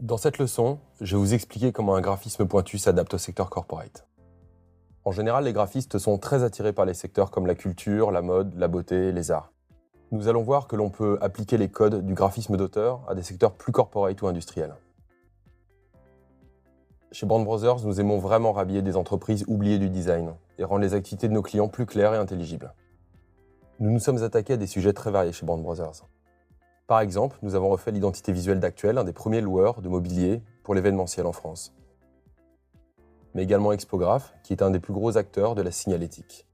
Dans cette leçon, je vais vous expliquer comment un graphisme pointu s'adapte au secteur corporate. En général, les graphistes sont très attirés par les secteurs comme la culture, la mode, la beauté, les arts. Nous allons voir que l'on peut appliquer les codes du graphisme d'auteur à des secteurs plus corporate ou industriels. Chez Brand Brothers, nous aimons vraiment rhabiller des entreprises oubliées du design et rendre les activités de nos clients plus claires et intelligibles. Nous nous sommes attaqués à des sujets très variés chez Brand Brothers. Par exemple, nous avons refait l'identité visuelle d'Actuel, un des premiers loueurs de mobilier pour l'événementiel en France. Mais également Expograph, qui est un des plus gros acteurs de la signalétique.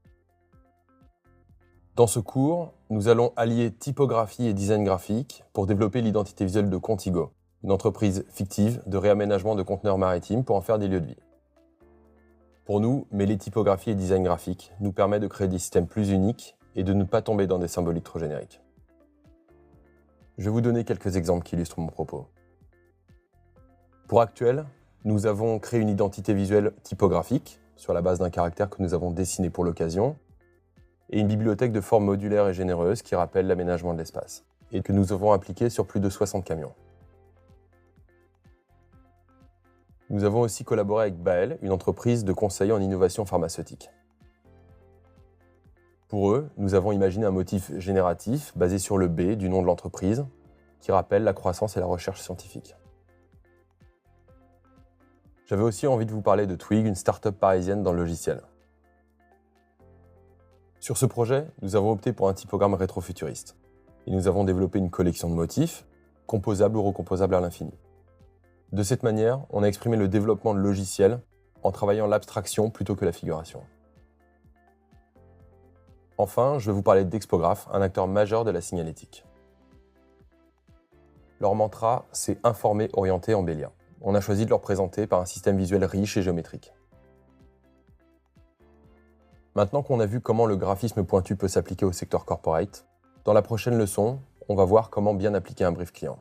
Dans ce cours, nous allons allier typographie et design graphique pour développer l'identité visuelle de Contigo, une entreprise fictive de réaménagement de conteneurs maritimes pour en faire des lieux de vie. Pour nous, mêler typographie et design graphique nous permet de créer des systèmes plus uniques et de ne pas tomber dans des symboliques trop génériques. Je vais vous donner quelques exemples qui illustrent mon propos. Pour Actuel, nous avons créé une identité visuelle typographique sur la base d'un caractère que nous avons dessiné pour l'occasion et une bibliothèque de forme modulaire et généreuse qui rappelle l'aménagement de l'espace et que nous avons appliqué sur plus de 60 camions. Nous avons aussi collaboré avec Bael, une entreprise de conseil en innovation pharmaceutique. Pour eux, nous avons imaginé un motif génératif basé sur le B du nom de l'entreprise, qui rappelle la croissance et la recherche scientifique. J'avais aussi envie de vous parler de Twig, une start-up parisienne dans le logiciel. Sur ce projet, nous avons opté pour un typogramme rétrofuturiste, et nous avons développé une collection de motifs, composables ou recomposables à l'infini. De cette manière, on a exprimé le développement de logiciels en travaillant l'abstraction plutôt que la figuration. Enfin, je vais vous parler d'Expograph, un acteur majeur de la signalétique. Leur mantra, c'est informer, orienter, embellir. On a choisi de leur présenter par un système visuel riche et géométrique. Maintenant qu'on a vu comment le graphisme pointu peut s'appliquer au secteur corporate, dans la prochaine leçon, on va voir comment bien appliquer un brief client.